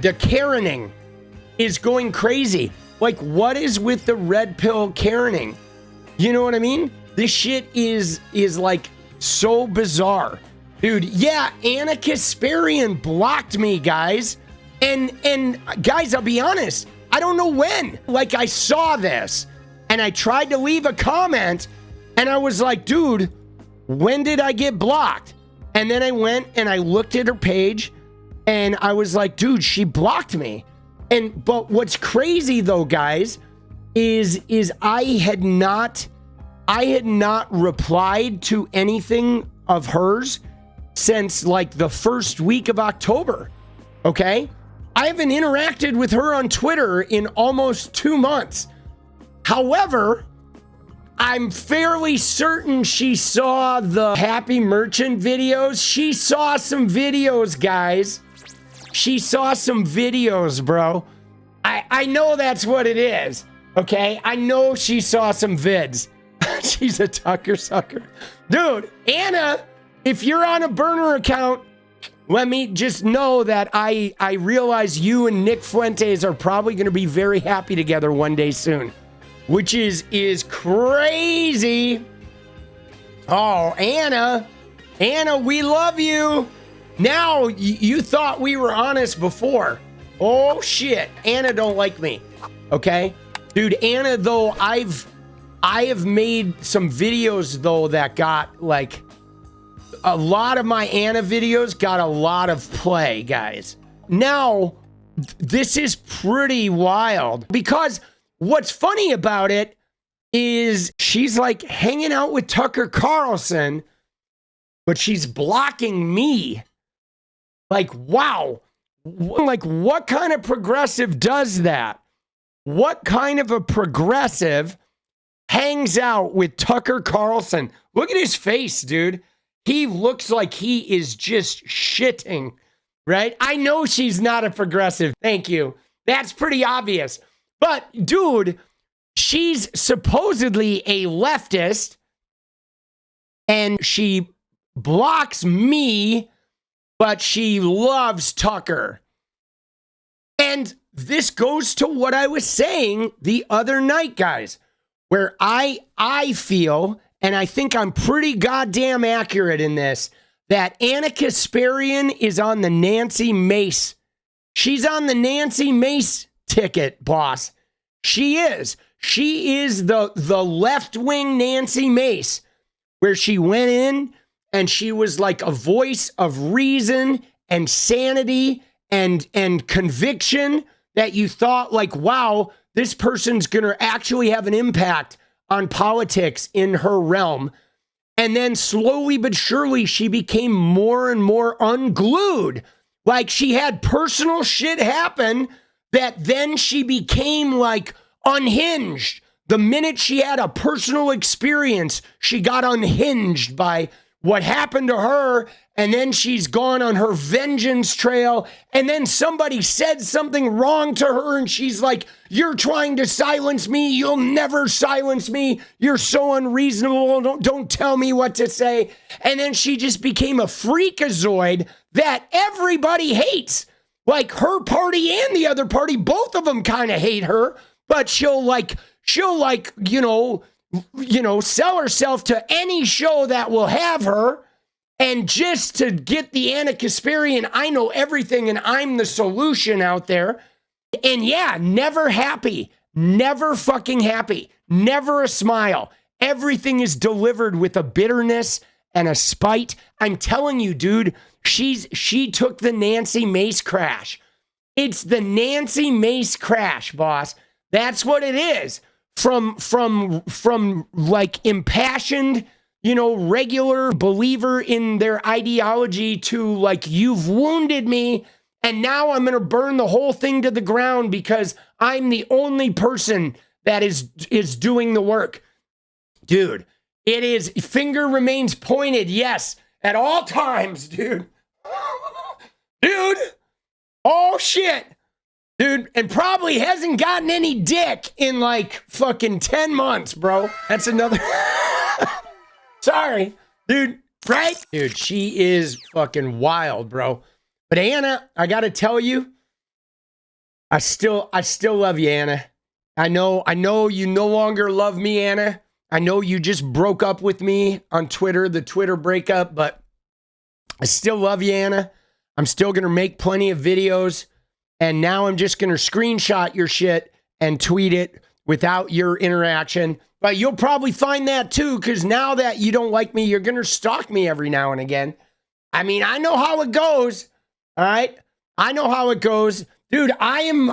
The Karening is going crazy. Like, what is with the red pill Karening? You know what I mean? This shit is like so bizarre. Dude, yeah, Ana Kasparian blocked me, guys. And guys, I'll be honest, I don't know when. Like, I saw this and I tried to leave a comment and I was like, dude, when did I get blocked? And then I went and I looked at her page and I was like, dude, she blocked me. But what's crazy though, guys, is I had not replied to anything of hers since like the first week of October. Okay? I haven't interacted with her on Twitter in almost 2 months. However, I'm fairly certain she saw the Happy Merchant videos. She saw some videos, guys. She saw some videos, bro. I know that's what it is, okay? I know she saw some vids. She's a Tucker sucker. Dude, Ana, if you're on a burner account, let me just know that I realize you and Nick Fuentes are probably going to be very happy together one day soon, which is crazy. Oh, Ana, we love you. Now, you thought we were honest before. Oh, shit. Ana don't like me. Okay? Dude, Ana, though, I have made some videos, though, that got, like, a lot of my Ana videos got a lot of play, guys. Now, this is pretty wild because what's funny about it is she's, like, hanging out with Tucker Carlson, but she's blocking me. Like, wow. Like, what kind of progressive does that? What kind of a progressive hangs out with Tucker Carlson? Look at his face, dude. He looks like he is just shitting, right? I know she's not a progressive. Thank you. That's pretty obvious. But, dude, she's supposedly a leftist, and she blocks me, but she loves Tucker. And this goes to what I was saying the other night, guys, where I feel, and I think I'm pretty goddamn accurate in this, that Ana Kasparian is on the Nancy Mace. She's on the Nancy Mace ticket, boss. She is. She is the Left Wing Nancy Mace, where she went in and she was like a voice of reason and sanity and conviction that you thought like, wow, this person's going to actually have an impact on politics in her realm. And then slowly but surely, she became more and more unglued. Like she had personal shit happen that then she became like unhinged. The minute she had a personal experience, she got unhinged by what happened to her, and then she's gone on her vengeance trail, and then somebody said something wrong to her, and she's like, you're trying to silence me, you'll never silence me, you're so unreasonable, don't tell me what to say. And then she just became a freakazoid that everybody hates. Like her party and the other party, both of them kind of hate her, but she'll sell herself to any show that will have her. And just to get the Ana Kasparian, I know everything and I'm the solution out there. And yeah, never happy, never fucking happy, never a smile. Everything is delivered with a bitterness and a spite. I'm telling you, dude, she took the Nancy Mace crash. It's the Nancy Mace crash, boss. That's what it is. From like impassioned, regular believer in their ideology to like, you've wounded me and now I'm going to burn the whole thing to the ground because I'm the only person that is doing the work. Dude, it is, finger remains pointed, yes, at all times, dude. Dude, oh shit. Dude, and probably hasn't gotten any dick in like fucking 10 months, bro. That's another... Sorry, dude, right? Dude, she is fucking wild, bro. But Ana, I gotta tell you, I still love you, Ana. I know you no longer love me, Ana. I know you just broke up with me on Twitter, the Twitter breakup, but I still love you, Ana. I'm still going to make plenty of videos, and now I'm just going to screenshot your shit and tweet it without your interaction. But you'll probably find that too, because now that you don't like me, you're going to stalk me every now and again. I mean, I know how it goes. All right? I know how it goes. Dude, I'm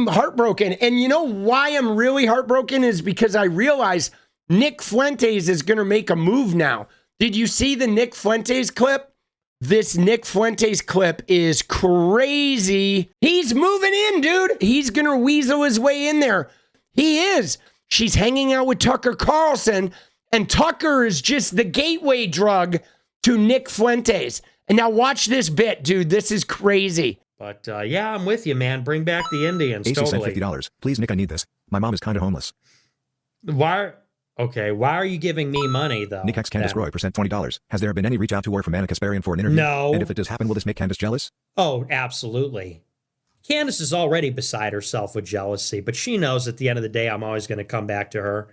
heartbroken. And you know why I'm really heartbroken is because I realize Nick Fuentes is going to make a move now. Did you see the Nick Fuentes clip? This Nick Fuentes clip is crazy. He's moving in, dude. He's going to weasel his way in there. He is. She's hanging out with Tucker Carlson, and Tucker is just the gateway drug to Nick Fuentes. And now watch this bit, dude. This is crazy. But yeah, I'm with you, man. Bring back the Indians. AC totally. sent $50. Please, Nick, I need this. My mom is kind of homeless. Why? Okay, why are you giving me money, though? Nick X Candace Groyper sent $20. Has there been any reach out to her from Ana Kasparian for an interview? No. And if it does happen, will this make Candace jealous? Oh, absolutely. Candace is already beside herself with jealousy, but she knows at the end of the day, I'm always going to come back to her.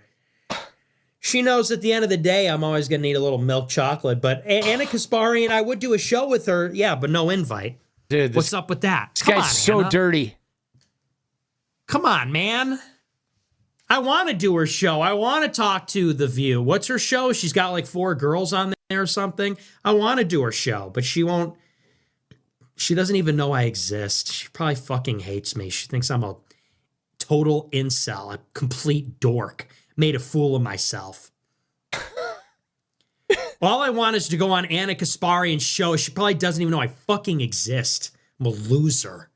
She knows at the end of the day, I'm always going to need a little milk chocolate. But Ana Kasparian, I would do a show with her. Yeah, but no invite. Dude, what's up with that? This guy's so dirty. Come on, man. I want to do her show. I want to talk to The View. What's her show? She's got like 4 girls on there or something. I want to do her show, but she won't. She doesn't even know I exist. She probably fucking hates me. She thinks I'm a total incel, a complete dork, made a fool of myself. All I want is to go on Ana Kasparian's show. She probably doesn't even know I fucking exist. I'm a loser.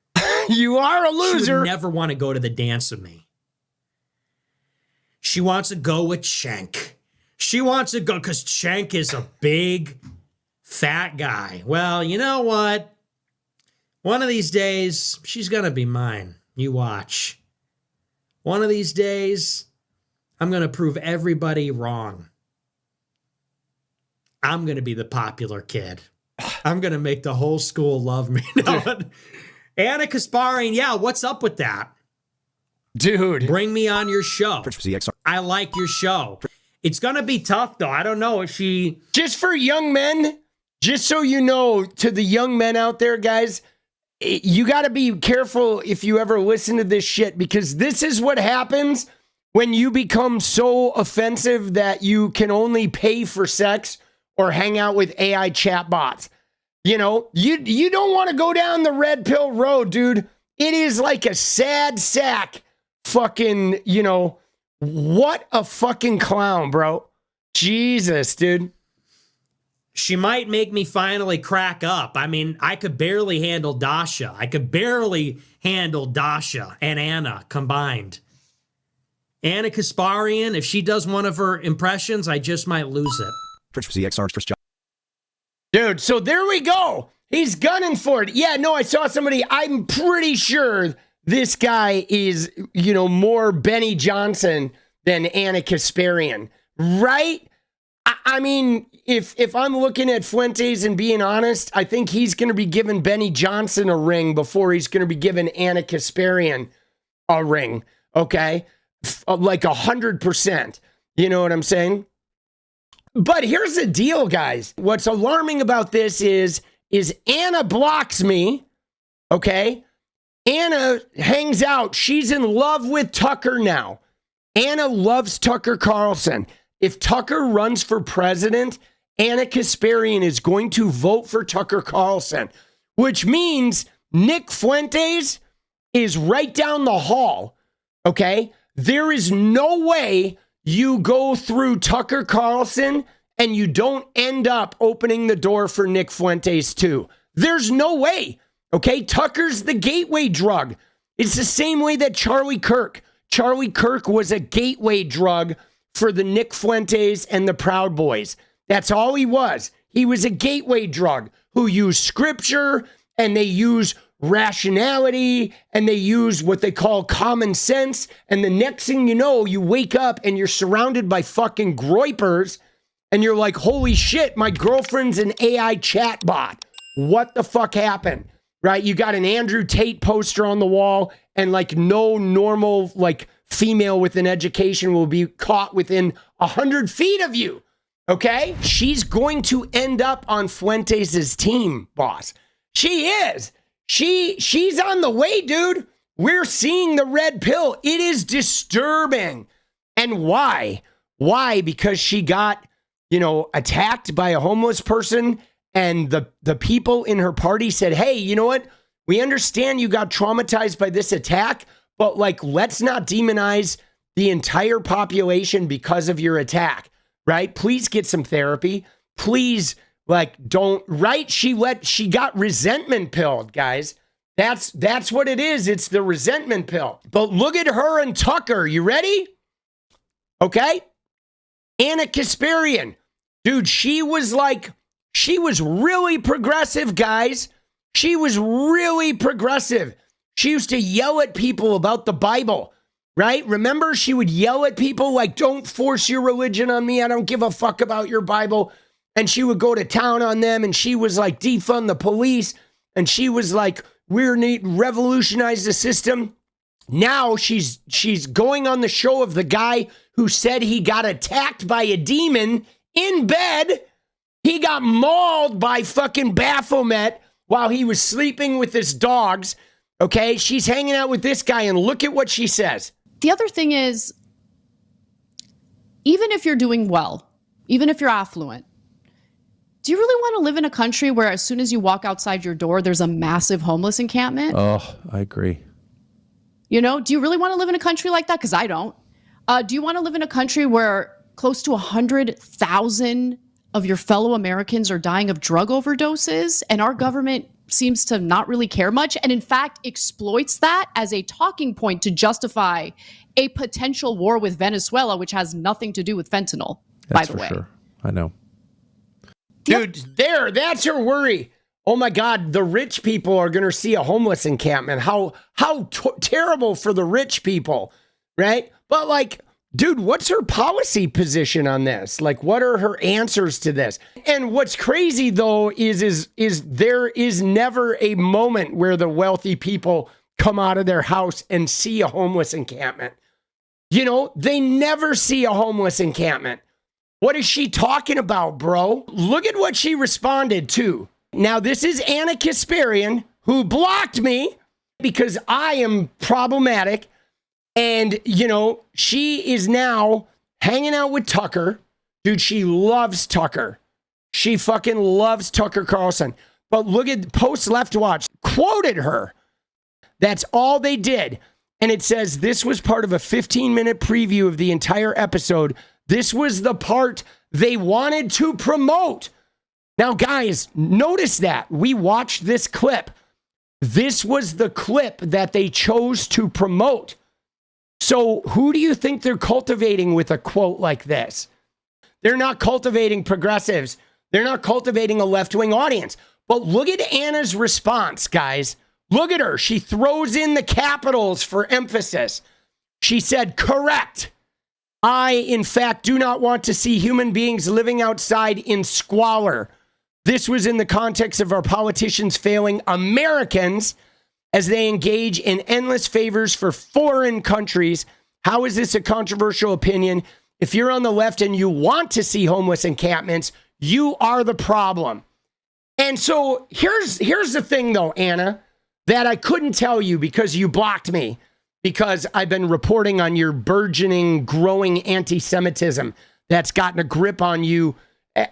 You are a loser. She would never want to go to the dance with me. She wants to go with Cenk. She wants to go because Cenk is a big, fat guy. Well, you know what? One of these days, she's going to be mine. You watch. One of these days, I'm going to prove everybody wrong. I'm going to be the popular kid. I'm going to make the whole school love me. No, Ana Kasparian, yeah, what's up with that? Dude. Bring me on your show. I like your show. It's going to be tough, though. I don't know if she... Just for young men, just so you know, to the young men out there, guys, you got to be careful if you ever listen to this shit, because this is what happens when you become so offensive that you can only pay for sex or hang out with AI chatbots. You know, you don't want to go down the red pill road, dude. It is like a sad sack fucking, you know, what a fucking clown, bro. Jesus, dude. She might make me finally crack up. I mean, I could barely handle Dasha. I could barely handle Dasha and Ana combined. Ana Kasparian, if she does one of her impressions, I just might lose it. Dude, so there we go. He's gunning for it. Yeah, no, I saw somebody. I'm pretty sure this guy is, you know, more Benny Johnson than Ana Kasparian, right? I mean, if I'm looking at Fuentes and being honest, I think he's going to be giving Benny Johnson a ring before he's going to be giving Ana Kasparian a ring, okay? Like 100%. You know what I'm saying? But here's the deal, guys. What's alarming about this is Ana blocks me, okay? Ana hangs out. She's in love with Tucker now. Ana loves Tucker Carlson. If Tucker runs for president, Ana Kasparian is going to vote for Tucker Carlson, which means Nick Fuentes is right down the hall, okay? There is no way you go through Tucker Carlson and you don't end up opening the door for Nick Fuentes too. There's no way, okay? Tucker's the gateway drug. It's the same way that Charlie Kirk was a gateway drug for the Nick Fuentes and the Proud Boys. That's all he was. He was a gateway drug who used scripture, and they use rationality, and they use what they call common sense. And the next thing you know, you wake up and you're surrounded by fucking Groypers, and you're like, holy shit, my girlfriend's an AI chatbot. What the fuck happened? right? You got an Andrew Tate poster on the wall, and like no normal like female with an education will be caught within 100 feet of you. Okay? She's going to end up on Fuentes' team, boss. She is. She's on the way, dude. We're seeing the red pill. It is disturbing. And why? Why? Because she got, attacked by a homeless person, and the people in her party said, hey, you know what? We understand you got traumatized by this attack, but like, let's not demonize the entire population because of your attack, right? Please get some therapy. Please, like, don't, right? She got resentment pilled, guys. That's what it is. It's the resentment pill. But look at her and Tucker. You ready? Okay. Ana Kasparian. Dude, she was really progressive, guys. She was really progressive. She used to yell at people about the Bible, right? Remember, she would yell at people like, don't force your religion on me. I don't give a fuck about your Bible. And she would go to town on them, and she was like, defund the police. And she was like, we need to revolutionize the system. Now she's going on the show of the guy who said he got attacked by a demon in bed. He got mauled by fucking Baphomet while he was sleeping with his dogs. Okay, she's hanging out with this guy, and look at what she says. The other thing is, even if you're doing well, even if you're affluent, do you really want to live in a country where as soon as you walk outside your door, there's a massive homeless encampment? Oh, I agree. Do you really want to live in a country like that? Because I don't. Do you want to live in a country where close to 100,000 of your fellow Americans are dying of drug overdoses, and our government seems to not really care much, and in fact exploits that as a talking point to justify a potential war with Venezuela, which has nothing to do with fentanyl, by the way. Sure. I know. Dude, that's her worry. Oh my God, the rich people are going to see a homeless encampment. How terrible for the rich people, right? But like, dude, what's her policy position on this? Like, what are her answers to this? And what's crazy though is there is never a moment where the wealthy people come out of their house and see a homeless encampment. They never see a homeless encampment. What is she talking about, bro? Look at what she responded to. Now, this is Ana Kasparian, who blocked me because I am problematic. And, she is now hanging out with Tucker. Dude, she loves Tucker. She fucking loves Tucker Carlson. But look at Post Left Watch, quoted her. That's all they did. And it says this was part of a 15-minute preview of the entire episode. This was the part they wanted to promote. Now, guys, notice that. We watched this clip. This was the clip that they chose to promote. So who do you think they're cultivating with a quote like this? They're not cultivating progressives. They're not cultivating a left-wing audience. But look at Anna's response, guys. Look at her. She throws in the capitals for emphasis. She said, correct. I, in fact, do not want to see human beings living outside in squalor. This was in the context of our politicians failing Americans as they engage in endless favors for foreign countries. How is this a controversial opinion? If you're on the left and you want to see homeless encampments, you are the problem. And so here's the thing, though, Ana, that I couldn't tell you because you blocked me. Because I've been reporting on your burgeoning, growing anti-Semitism that's gotten a grip on you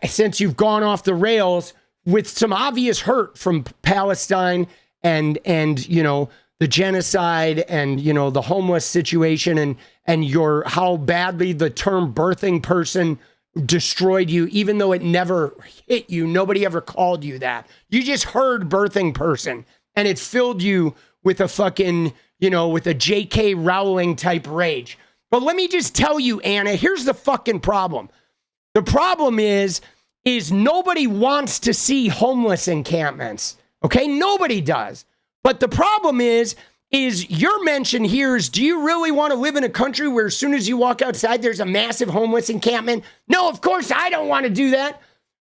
since you've gone off the rails with some obvious hurt from Palestine and the genocide and the homeless situation and your how badly the term birthing person destroyed you, even though it never hit you. Nobody ever called you that. You just heard birthing person, and it filled you with a fucking with a J.K. Rowling type rage. But let me just tell you, Ana, here's the fucking problem. The problem is nobody wants to see homeless encampments. Okay? Nobody does. But the problem is your mention here is, do you really want to live in a country where as soon as you walk outside, there's a massive homeless encampment? No, of course I don't want to do that.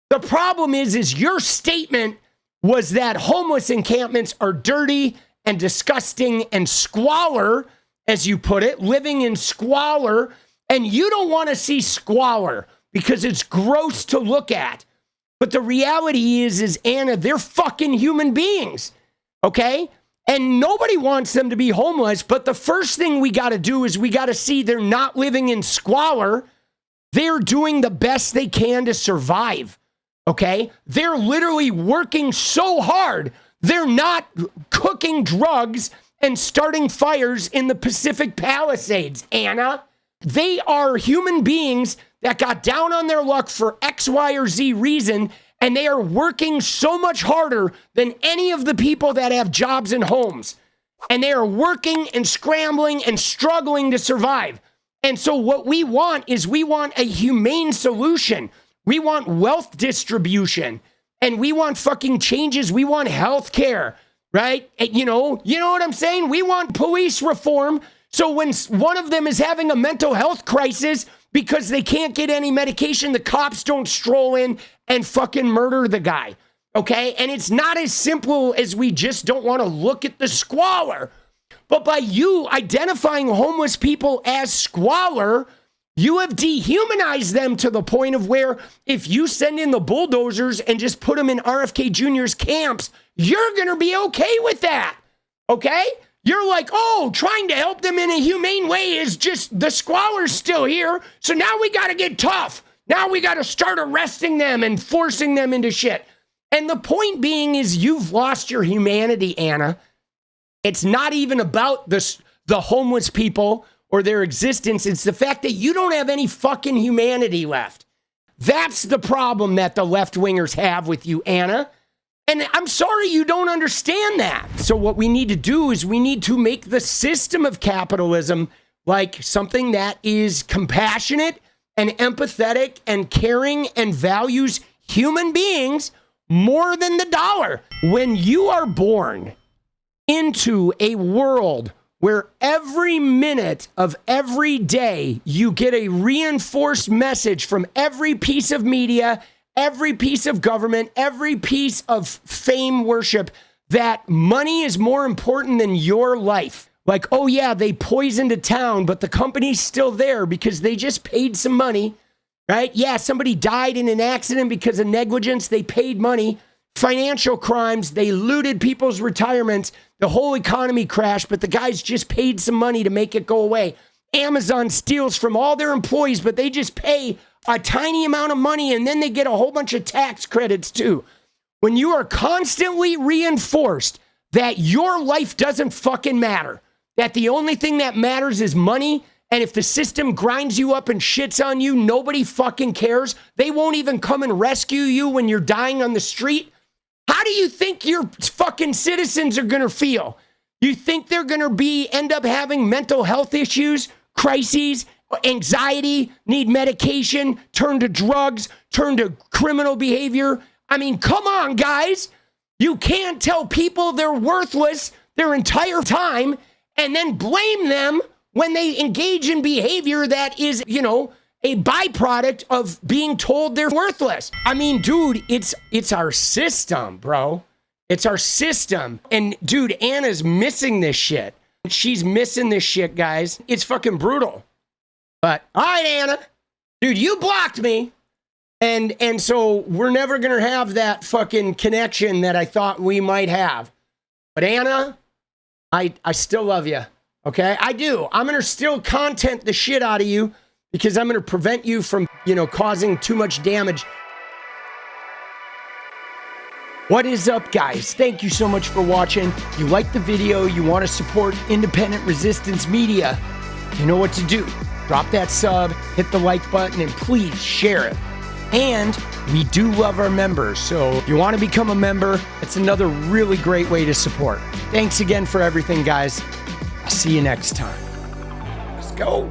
The problem is your statement was that homeless encampments are dirty and disgusting and squalor, as you put it, living in squalor. And you don't want to see squalor because it's gross to look at. But the reality is Ana, they're fucking human beings, okay? And nobody wants them to be homeless, but the first thing we got to do is we got to see they're not living in squalor. They're doing the best they can to survive, okay? They're literally working so hard. They're not cooking drugs and starting fires in the Pacific Palisades, Ana. They are human beings that got down on their luck for X, Y, or Z reason, and they are working so much harder than any of the people that have jobs and homes. And they are working and scrambling and struggling to survive. And so what we want is we want a humane solution. We want wealth distribution. And we want fucking changes. We want health care, right? And you know what I'm saying? We want police reform. So when one of them is having a mental health crisis because they can't get any medication, the cops don't stroll in and fucking murder the guy, okay? And it's not as simple as we just don't want to look at the squalor. But by you identifying homeless people as squalor, you have dehumanized them to the point of where if you send in the bulldozers and just put them in RFK Jr.'s camps, you're going to be okay with that, okay? You're like, oh, trying to help them in a humane way is just, the squalor's still here, so now we got to get tough. Now we got to start arresting them and forcing them into shit. And the point being is you've lost your humanity, Ana. It's not even about the homeless people or their existence. It's the fact that you don't have any fucking humanity left. That's the problem that the left-wingers have with you, Ana. And I'm sorry you don't understand that. So what we need to do is we need to make the system of capitalism like something that is compassionate and empathetic and caring and values human beings more than the dollar. When you are born into a world where every minute of every day you get a reinforced message from every piece of media, every piece of government, every piece of fame worship that money is more important than your life. Like, oh yeah, they poisoned a town, but the company's still there because they just paid some money, right? Yeah, somebody died in an accident because of negligence. They paid money. Financial crimes, they looted people's retirements. The whole economy crashed, but the guys just paid some money to make it go away. Amazon steals from all their employees, but they just pay a tiny amount of money and then they get a whole bunch of tax credits too. When you are constantly reinforced that your life doesn't fucking matter, that the only thing that matters is money, and if the system grinds you up and shits on you, nobody fucking cares. They won't even come and rescue you when you're dying on the street. How do you think your fucking citizens are going to feel? You think they're going to end up having mental health issues, crises, anxiety, need medication, turn to drugs, turn to criminal behavior? I mean, come on, guys. You can't tell people they're worthless their entire time and then blame them when they engage in behavior that is, a byproduct of being told they're worthless. I mean, dude, it's our system, bro. It's our system. And dude, Ana's missing this shit. She's missing this shit, guys. It's fucking brutal. But all right, Ana, dude, you blocked me. And so we're never going to have that fucking connection that I thought we might have. But Ana, I still love you. Okay, I do. I'm going to still content the shit out of you because I'm going to prevent you from, causing too much damage. What is up, guys? Thank you so much for watching. You like the video, you want to support independent resistance media, you know what to do. Drop that sub, hit the like button, and please share it. And we do love our members, so if you want to become a member, it's another really great way to support. Thanks again for everything, guys. I'll see you next time. Let's go.